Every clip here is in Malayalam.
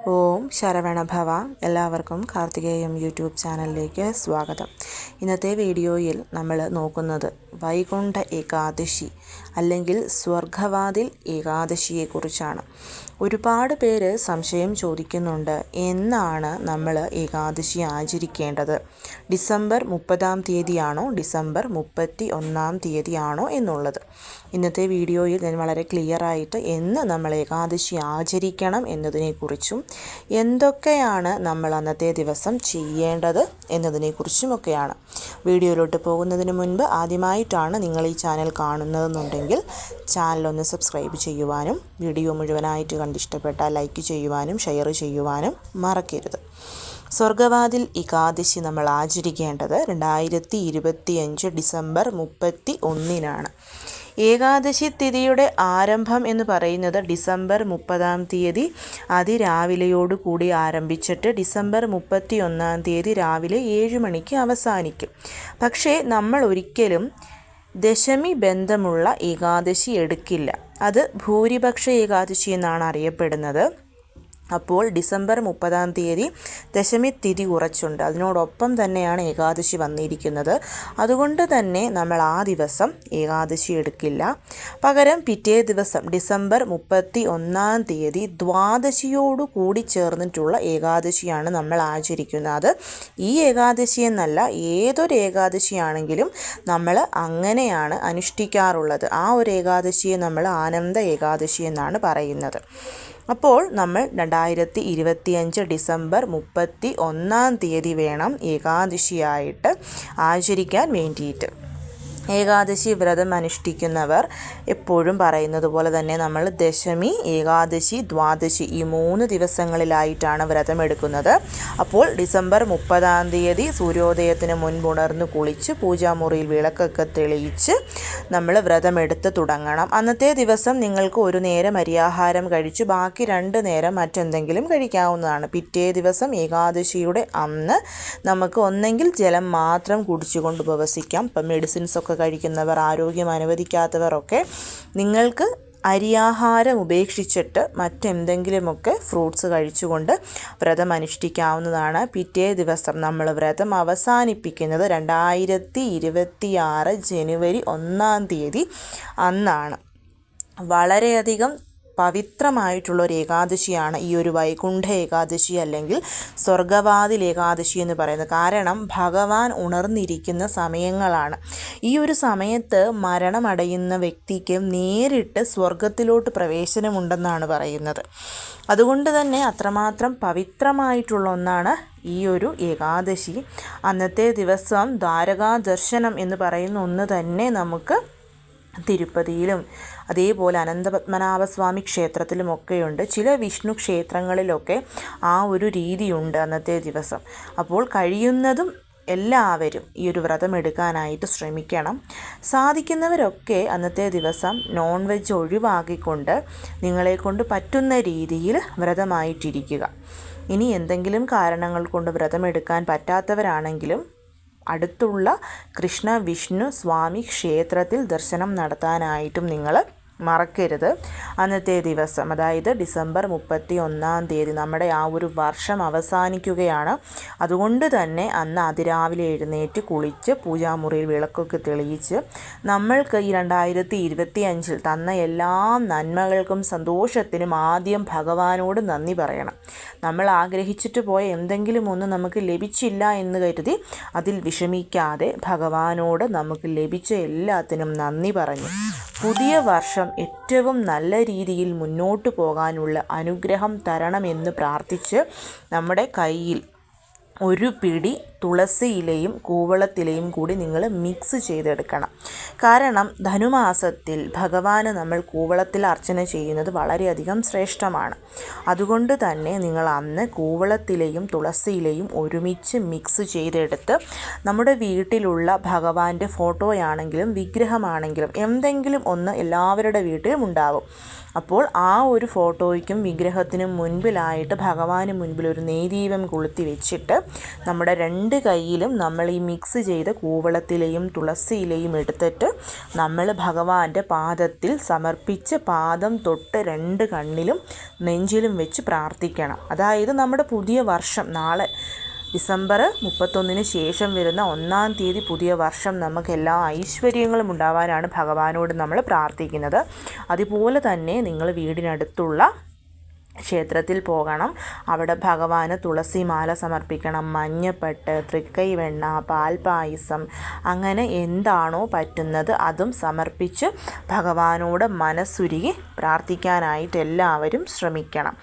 ഓം ശരവണഭവ. എല്ലാവർക്കും കാർത്തികേയം യൂട്യൂബ് ചാനലിലേക്ക് സ്വാഗതം. ഇന്നത്തെ വീഡിയോയിൽ നമ്മൾ നോക്കുന്നത് വൈകുണ്ഠ ഏകാദശി അല്ലെങ്കിൽ സ്വർഗവാതിൽ ഏകാദശിയെക്കുറിച്ചാണ്. ഒരുപാട് പേര് സംശയം ചോദിക്കുന്നുണ്ട്, എന്നാണ് നമ്മൾ ഏകാദശി ആചരിക്കേണ്ടത്? ഡിസംബർ 30-ാം തീയതിയാണോ ഡിസംബർ 31-ാം തീയതിയാണോ എന്നുള്ളത്. ഇന്നത്തെ വീഡിയോയിൽ ഞാൻ വളരെ ക്ലിയറായിട്ട് എന്ന് നമ്മൾ ഏകാദശി ആചരിക്കണം എന്നതിനെക്കുറിച്ചും എന്തൊക്കെയാണ് നമ്മൾ അന്നത്തെ ദിവസം ചെയ്യേണ്ടത് എന്നതിനെക്കുറിച്ചുമൊക്കെയാണ്. വീഡിയോയിലോട്ട് പോകുന്നതിന് മുൻപ് ആദ്യമായിട്ടാണ് നിങ്ങൾ ഈ ചാനൽ കാണുന്നതെന്നുണ്ടെങ്കിൽ ചാനലൊന്ന് സബ്സ്ക്രൈബ് ചെയ്യുവാനും വീഡിയോ മുഴുവനായിട്ട് കണ്ടിഷ്ടപ്പെട്ടാൽ ലൈക്ക് ചെയ്യുവാനും ഷെയർ ചെയ്യുവാനും മറക്കരുത്. സ്വർഗവാതിൽ ഏകാദശി നമ്മൾ ആചരിക്കേണ്ടത് 2025 ഡിസംബർ 31-നാണ്. ഏകാദശി തിഥിയുടെ ആരംഭം എന്ന് പറയുന്നത് ഡിസംബർ 30-ാം തീയതി അതിരാവിലെയോടുകൂടി ആരംഭിച്ചിട്ട് ഡിസംബർ 31-ാം തീയതി രാവിലെ 7 മണിക്ക് അവസാനിക്കും. പക്ഷേ നമ്മൾ ഒരിക്കലും ദശമി ബന്ധമുള്ള ഏകാദശി എടുക്കില്ല. അത് ഭൂരിപക്ഷ ഏകാദശി എന്നാണ് അറിയപ്പെടുന്നത്. അപ്പോൾ ഡിസംബർ 30-ാം തീയതി ദശമി തിഥി കുറച്ചുണ്ട്, അതിനോടൊപ്പം തന്നെയാണ് ഏകാദശി വന്നിരിക്കുന്നത്. അതുകൊണ്ട് തന്നെ നമ്മൾ ആ ദിവസം ഏകാദശി എടുക്കില്ല. പകരം പിറ്റേ ദിവസം ഡിസംബർ 31-ാം തീയതി ദ്വാദശിയോടു കൂടി ചേർന്നിട്ടുള്ള ഏകാദശിയാണ് നമ്മൾ ആചരിക്കുന്നത്. ഈ ഏകാദശി എന്നല്ല, ഏതൊരു ഏകാദശിയാണെങ്കിലും നമ്മൾ അങ്ങനെയാണ് അനുഷ്ഠിക്കാറുള്ളത്. ആ ഒരു ഏകാദശിയെ നമ്മൾ ആനന്ദ ഏകാദശി എന്നാണ് പറയുന്നത്. അപ്പോൾ നമ്മൾ 2025 ഡിസംബർ 31-ാം തീയതി വേണം ഏകാദശിയായിട്ട് ആചരിക്കാൻ വേണ്ടിയിട്ട്. ഏകാദശി വ്രതം അനുഷ്ഠിക്കുന്നവർ എപ്പോഴും പറയുന്നത് പോലെ തന്നെ നമ്മൾ ദശമി, ഏകാദശി, ദ്വാദശി ഈ 3 ദിവസങ്ങളിലായിട്ടാണ് വ്രതമെടുക്കുന്നത്. അപ്പോൾ ഡിസംബർ 30-ാം തീയതി സൂര്യോദയത്തിന് മുൻപുണർന്ന് കുളിച്ച് പൂജാമുറിയിൽ വിളക്കൊക്കെ തെളിയിച്ച് നമ്മൾ വ്രതമെടുത്ത് തുടങ്ങണം. അന്നത്തെ ദിവസം നിങ്ങൾക്ക് ഒരു നേരം അരിയാഹാരം കഴിച്ച് ബാക്കി 2 നേരം മറ്റെന്തെങ്കിലും കഴിക്കാവുന്നതാണ്. പിറ്റേ ദിവസം ഏകാദശിയുടെ അന്ന് നമുക്ക് ഒന്നെങ്കിൽ ജലം മാത്രം കുടിച്ചുകൊണ്ട് ഉപവസിക്കാം. ഇപ്പം മെഡിസിൻസൊക്കെ കഴിക്കുന്നവർ, ആരോഗ്യം അനുവദിക്കാത്തവരൊക്കെ നിങ്ങൾക്ക് അരിയാഹാരം ഉപേക്ഷിച്ചിട്ട് മറ്റെന്തെങ്കിലുമൊക്കെ ഫ്രൂട്ട്സ് കഴിച്ചുകൊണ്ട് വ്രതം അനുഷ്ഠിക്കാവുന്നതാണ്. പിറ്റേ ദിവസം നമ്മൾ വ്രതം അവസാനിപ്പിക്കുന്നത് 2026 ജനുവരി 1-ാം തീയതി അന്നാണ്. വളരെയധികം പവിത്രമായിട്ടുള്ളൊരു ഏകാദശിയാണ് ഈ ഒരു വൈകുണ്ഠ ഏകാദശി അല്ലെങ്കിൽ സ്വർഗവാതിൽ ഏകാദശി എന്ന് പറയുന്നത്. കാരണം ഭഗവാൻ ഉണർന്നിരിക്കുന്ന സമയങ്ങളാണ്. ഈ ഒരു സമയത്ത് മരണമടയുന്ന വ്യക്തിക്ക് നേരിട്ട് സ്വർഗത്തിലോട്ട് പ്രവേശനമുണ്ടെന്നാണ് പറയുന്നത്. അതുകൊണ്ട് തന്നെ അത്രമാത്രം പവിത്രമായിട്ടുള്ള ഒന്നാണ് ഈ ഒരു ഏകാദശി. അന്നത്തെ ദിവസം ദ്വാരകാ ദർശനം എന്ന് പറയുന്ന ഒന്ന് തന്നെ നമുക്ക് തിരുപ്പതിയിലും അതേപോലെ അനന്തപത്മനാഭസ്വാമി ക്ഷേത്രത്തിലുമൊക്കെയുണ്ട്. ചില വിഷ്ണു ക്ഷേത്രങ്ങളിലൊക്കെ ആ ഒരു രീതിയുണ്ട് അന്നത്തെ ദിവസം. അപ്പോൾ കഴിയുന്നതും എല്ലാവരും ഈ ഒരു വ്രതം എടുക്കാനായിട്ട് ശ്രമിക്കണം. സാധിക്കുന്നവരൊക്കെ അന്നത്തെ ദിവസം നോൺ വെജ് ഒഴിവാക്കിക്കൊണ്ട് നിങ്ങളെക്കൊണ്ട് പറ്റുന്ന രീതിയിൽ വ്രതമായിട്ടിരിക്കുക. ഇനി എന്തെങ്കിലും കാരണങ്ങൾ കൊണ്ട് വ്രതമെടുക്കാൻ പറ്റാത്തവരാണെങ്കിലും അടുത്തുള്ള കൃഷ്ണ വിഷ്ണു സ്വാമി ക്ഷേത്രത്തിൽ ദർശനം നടത്താനായിട്ടും നിങ്ങൾ മറക്കരുത്. അന്നത്തെ ദിവസം അതായത് ഡിസംബർ 31-ാം തീയതി നമ്മുടെ ആ ഒരു വർഷം അവസാനിക്കുകയാണ്. അതുകൊണ്ട് തന്നെ അന്ന് അതിരാവിലെ എഴുന്നേറ്റ് കുളിച്ച് പൂജാമുറിയിൽ വിളക്കൊക്കെ തെളിയിച്ച് നമ്മൾക്ക് ഈ 2025 തന്ന എല്ലാ നന്മകൾക്കും സന്തോഷത്തിനും ആദ്യം ഭഗവാനോട് നന്ദി പറയണം. നമ്മൾ ആഗ്രഹിച്ചിട്ട് പോയ എന്തെങ്കിലും ഒന്ന് നമുക്ക് ലഭിച്ചില്ല എന്ന് കരുതി അതിൽ വിഷമിക്കാതെ ഭഗവാനോട് നമുക്ക് ലഭിച്ച എല്ലാത്തിനും നന്ദി പറഞ്ഞു പുതിയ വർഷം ഏറ്റവും നല്ല രീതിയിൽ മുന്നോട്ട് പോകാനുള്ള അനുഗ്രഹം തരണമെന്ന് പ്രാർത്ഥിച്ച് നമ്മുടെ കയ്യിൽ ഒരു പിടി തുളസി ഇലയും കൂവളത്തിലയും കൂടി നിങ്ങൾ മിക്സ് ചെയ്തെടുക്കണം. കാരണം ധനുമാസത്തിൽ ഭഗവാന് നമ്മൾ കൂവളത്തിൽ അർച്ചന ചെയ്യുന്നത് വളരെയധികം ശ്രേഷ്ഠമാണ്. അതുകൊണ്ട് തന്നെ നിങ്ങൾ അന്ന് കൂവളത്തിലയും തുളസി ഇലയും ഒരുമിച്ച് മിക്സ് ചെയ്തെടുത്ത് നമ്മുടെ വീട്ടിലുള്ള ഭഗവാന്റെ ഫോട്ടോയാണെങ്കിലും വിഗ്രഹമാണെങ്കിലും എന്തെങ്കിലും ഒന്ന് എല്ലാവരുടെ വീട്ടിലും ഉണ്ടാവും. അപ്പോൾ ആ ഒരു ഫോട്ടോയ്ക്കും വിഗ്രഹത്തിനും മുൻപിലായിട്ട് ഭഗവാന് മുൻപിൽ ഒരു നെയ്ദീപം കൊളുത്തി വെച്ചിട്ട് നമ്മുടെ 2 കൈയിലും നമ്മൾ ഈ മിക്സ് ചെയ്ത കൂവളത്തിലെയും തുളസിയിലെയും എടുത്തിട്ട് നമ്മൾ ഭഗവാന്റെ പാദത്തിൽ സമർപ്പിച്ച് പാദം തൊട്ട് 2 കണ്ണിലും നെഞ്ചിലും വെച്ച് പ്രാർത്ഥിക്കണം. അതായത് നമ്മുടെ പുതിയ വർഷം നാളെ ഡിസംബർ 31 ശേഷം വരുന്ന 1-ാം തീയതി പുതിയ വർഷം നമുക്ക് എല്ലാ ഐശ്വര്യങ്ങളും ഉണ്ടാവാനാണ് ഭഗവാനോട് നമ്മൾ പ്രാർത്ഥിക്കുന്നത്. അതുപോലെ തന്നെ നിങ്ങൾ വീടിനടുത്തുള്ള ക്ഷേത്രത്തിൽ പോകണം. അവിടെ ഭഗവാന് തുളസി മാല സമർപ്പിക്കണം, മഞ്ഞപ്പട്ട്, തൃക്കൈവെണ്ണ, പാൽപ്പായസം, അങ്ങനെ എന്താണോ പറ്റുന്നത് അതും സമർപ്പിച്ച് ഭഗവാനോട് മനസ്സുരുകി പ്രാർത്ഥിക്കാനായിട്ട് എല്ലാവരും ശ്രമിക്കണം.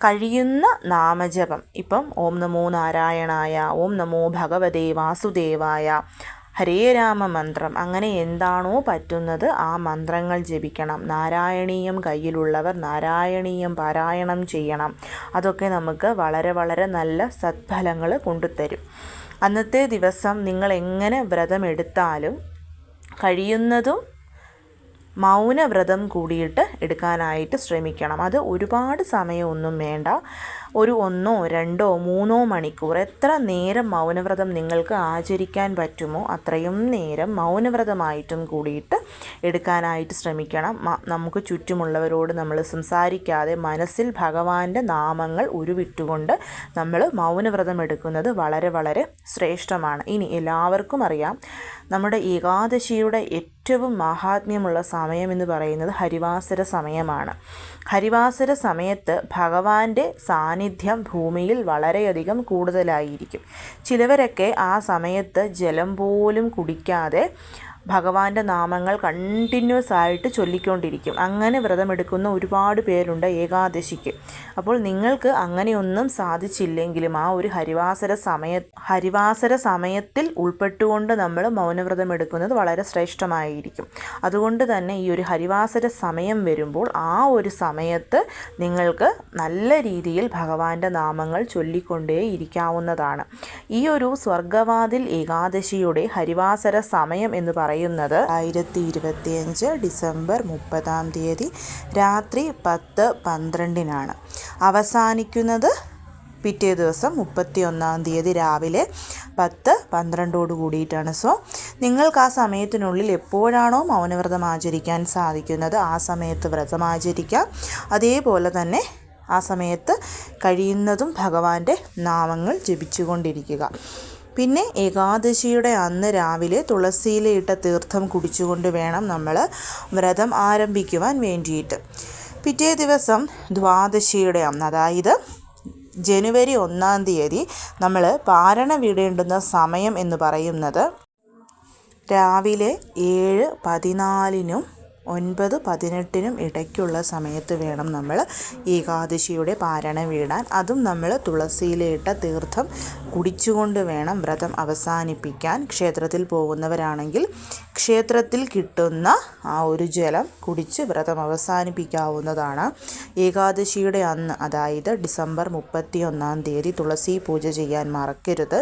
കഴിയുന്ന നാമജപം ഇപ്പം ഓം നമോ നാരായണായ, ഓം നമോ ഭഗവതേ വാസുദേവായ, ഹരേ രാമ മന്ത്രം, അങ്ങനെ എന്താണോ പറ്റുന്നത് ആ മന്ത്രങ്ങൾ ജപിക്കണം. നാരായണീയം കയ്യിലുള്ളവർ നാരായണീയം പാരായണം ചെയ്യണം. അതൊക്കെ നമുക്ക് വളരെ വളരെ നല്ല സത്ഫലങ്ങൾ കൊണ്ടുതരും. അന്നത്തെ ദിവസം നിങ്ങൾ എങ്ങനെ വ്രതമെടുത്താലും കഴിയുന്നതും മൗനവ്രതം കൂടിയിട്ട് എടുക്കാനായിട്ട് ശ്രമിക്കണം. അത് ഒരുപാട് സമയമൊന്നും വേണ്ട. ഒരു 1, 2, 3 മണിക്കൂർ, എത്ര നേരം മൗനവ്രതം നിങ്ങൾക്ക് ആചരിക്കാൻ പറ്റുമോ അത്രയും നേരം മൗനവ്രതമായിട്ടും കൂടിയിട്ട് എടുക്കാനായിട്ട് ശ്രമിക്കണം. നമുക്ക് ചുറ്റുമുള്ളവരോട് നമ്മൾ സംസാരിക്കാതെ മനസ്സിൽ ഭഗവാന്റെ നാമങ്ങൾ ഉരുവിട്ടുകൊണ്ട് നമ്മൾ മൗനവ്രതം എടുക്കുന്നത് വളരെ വളരെ ശ്രേഷ്ഠമാണ്. ഇനി എല്ലാവർക്കും അറിയാം, നമ്മുടെ ഏകാദശിയുടെ ഏറ്റവും മഹാത്മ്യമുള്ള സമയം എന്ന് പറയുന്നത് ഹരിവാസര സമയമാണ്. ഹരിവാസര സമയത്ത് ഭഗവാന്റെ സാന്നിധ്യം ഭൂമിയിൽ വളരെയധികം കൂടുതലായിരിക്കും. ചിലവരൊക്കെ ആ സമയത്ത് ജലം പോലും കുടിക്കാതെ ഭഗവാന്റെ നാമങ്ങൾ കണ്ടിന്യൂസ് ആയിട്ട് ചൊല്ലിക്കൊണ്ടിരിക്കും. അങ്ങനെ വ്രതമെടുക്കുന്ന ഒരുപാട് പേരുണ്ട് ഏകാദശിക്ക്. അപ്പോൾ നിങ്ങൾക്ക് അങ്ങനെയൊന്നും സാധിച്ചില്ലെങ്കിലും ആ ഒരു ഹരിവാസര സമയത്തിൽ ഉൾപ്പെട്ടുകൊണ്ട് നമ്മൾ മൗനവ്രതം എടുക്കുന്നത് വളരെ ശ്രേഷ്ഠമായിരിക്കും. അതുകൊണ്ട് തന്നെ ഈ ഒരു ഹരിവാസര സമയം വരുമ്പോൾ ആ ഒരു സമയത്ത് നിങ്ങൾക്ക് നല്ല രീതിയിൽ ഭഗവാന്റെ നാമങ്ങൾ ചൊല്ലിക്കൊണ്ടേ ഇരിക്കാവുന്നതാണ്. ഈ ഒരു സ്വർഗവാതിൽ ഏകാദശിയുടെ ഹരിവാസര സമയം എന്ന് പറയുന്നത് 2025 ഡിസംബർ 30-ാം തീയതി രാത്രി 10:12 അവസാനിക്കുന്നത് പിറ്റേ ദിവസം 31-ാം തീയതി രാവിലെ 10:12 കൂടിയിട്ടാണ്. സോ നിങ്ങൾക്ക് ആ സമയത്തിനുള്ളിൽ എപ്പോഴാണോ മൗനവ്രതം ആചരിക്കാൻ സാധിക്കുന്നത് ആ സമയത്ത് വ്രതം ആചരിക്കാം. അതേപോലെ തന്നെ ആ സമയത്ത് കഴിയുന്നതും ഭഗവാന്റെ നാമങ്ങൾ ജപിച്ചുകൊണ്ടിരിക്കുക. പിന്നെ ഏകാദശിയുടെ അന്ന് രാവിലെ തുളസിയിലിട്ട തീർത്ഥം കുടിച്ചുകൊണ്ട് വേണം നമ്മൾ വ്രതം ആരംഭിക്കുവാൻ വേണ്ടിയിട്ട്. പിറ്റേ ദിവസം ദ്വാദശിയുടെ അന്ന്, അതായത് ജനുവരി 1-ാം തീയതി നമ്മൾ പാരണ വിടേണ്ടുന്ന സമയം എന്ന് പറയുന്നത് രാവിലെ 7:14 9:18 ഇടയ്ക്കുള്ള സമയത്ത് വേണം നമ്മൾ ഏകാദശിയുടെ പാരണ വീടാൻ. അതും നമ്മൾ തുളസിയിലിട്ട തീർത്ഥം കുടിച്ചുകൊണ്ട് വേണം വ്രതം അവസാനിപ്പിക്കാൻ. ക്ഷേത്രത്തിൽ പോകുന്നവരാണെങ്കിൽ ക്ഷേത്രത്തിൽ കിട്ടുന്ന ആ ഒരു ജലം കുടിച്ച് വ്രതം അവസാനിപ്പിക്കാവുന്നതാണ്. ഏകാദശിയുടെ അന്ന്, അതായത് ഡിസംബർ 31-ാം തീയതി തുളസി പൂജ ചെയ്യാൻ മറക്കരുത്.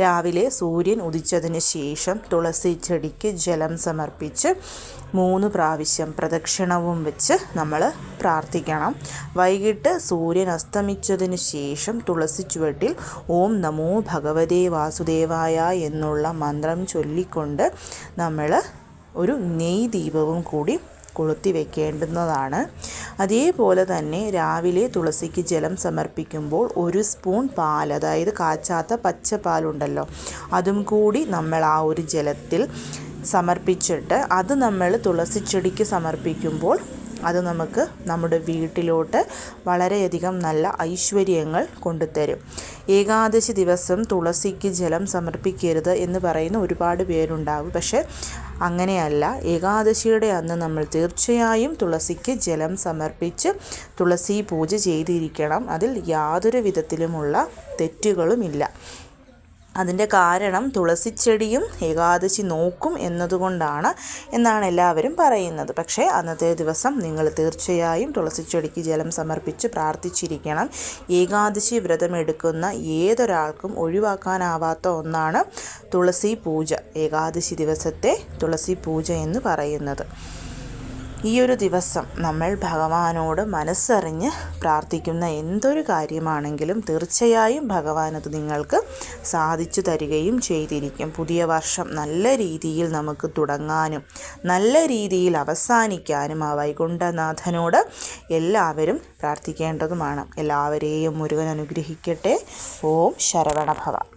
രാവിലെ സൂര്യൻ ഉദിച്ചതിന് ശേഷം തുളസി ചെടിക്ക് ജലം സമർപ്പിച്ച് 3 പ്രാവശ്യം പ്രദക്ഷിണവും വെച്ച് നമ്മൾ പ്രാർത്ഥിക്കണം. വൈകിട്ട് സൂര്യൻ അസ്തമിച്ചതിന് ശേഷം തുളസി ചുവട്ടിൽ ഓം നമോ ഭഗവതേ വാസുദേവായ എന്നുള്ള മന്ത്രം ചൊല്ലിക്കൊണ്ട് നമ്മൾ ഒരു നെയ് ദീപവും കൂടി കൊളുത്തി വെക്കേണ്ടുന്നതാണ്. അതേപോലെ തന്നെ രാവിലെ തുളസിക്ക് ജലം സമർപ്പിക്കുമ്പോൾ 1 സ്പൂൺ പാൽ, അതായത് കാച്ചാത്ത പച്ചപ്പാലുണ്ടല്ലോ, അതും കൂടി നമ്മൾ ആ ഒരു ജലത്തിൽ സമർപ്പിച്ചിട്ട് അത് നമ്മൾ തുളസി ചെടിക്ക് സമർപ്പിക്കുമ്പോൾ അത് നമുക്ക് നമ്മുടെ വീട്ടിലോട്ട് വളരെയധികം നല്ല ഐശ്വര്യങ്ങൾ കൊണ്ടുതരും. ഏകാദശി ദിവസം തുളസിക്ക് ജലം സമർപ്പിക്കരുത് എന്ന് പറയുന്ന ഒരുപാട് പേരുണ്ടാകും. പക്ഷേ അങ്ങനെയല്ല. ഏകാദശിയുടെ അന്ന് നമ്മൾ തീർച്ചയായും തുളസിക്ക് ജലം സമർപ്പിച്ച് തുളസി പൂജ ചെയ്തിരിക്കണം. അതിൽ യാതൊരു വിധത്തിലുമുള്ള തെറ്റുകളുമില്ല. അതിൻ്റെ കാരണം തുളസിച്ചെടിയും ഏകാദശി നോക്കും എന്നതുകൊണ്ടാണ് എന്നാണ് എല്ലാവരും പറയുന്നത്. പക്ഷേ അന്നത്തെ ദിവസം നിങ്ങൾ തീർച്ചയായും തുളസിച്ചെടിക്ക് ജലം സമർപ്പിച്ച് പ്രാർത്ഥിച്ചിരിക്കണം. ഏകാദശി വ്രതമെടുക്കുന്ന ഏതൊരാൾക്കും ഒഴിവാക്കാനാവാത്ത ഒന്നാണ് തുളസി പൂജ. ഏകാദശി ദിവസത്തെ തുളസി പൂജ എന്ന് പറയുന്നത്. ഈ ഒരു ദിവസം നമ്മൾ ഭഗവാനോട് മനസ്സറിഞ്ഞ് പ്രാർത്ഥിക്കുന്ന എന്തൊരു കാര്യമാണെങ്കിലും തീർച്ചയായും ഭഗവാൻ അത് നിങ്ങൾക്ക് സാധിച്ചു തരികയും ചെയ്തിരിക്കും. പുതിയ വർഷം നല്ല രീതിയിൽ നമുക്ക് തുടങ്ങാനും നല്ല രീതിയിൽ അവസാനിക്കാനും ആ വൈകുണ്ഠനാഥനോട് എല്ലാവരും പ്രാർത്ഥിക്കേണ്ടതുമാണ്. എല്ലാവരെയും മുരുകൻ അനുഗ്രഹിക്കട്ടെ. ഓം ശരവണഭവ.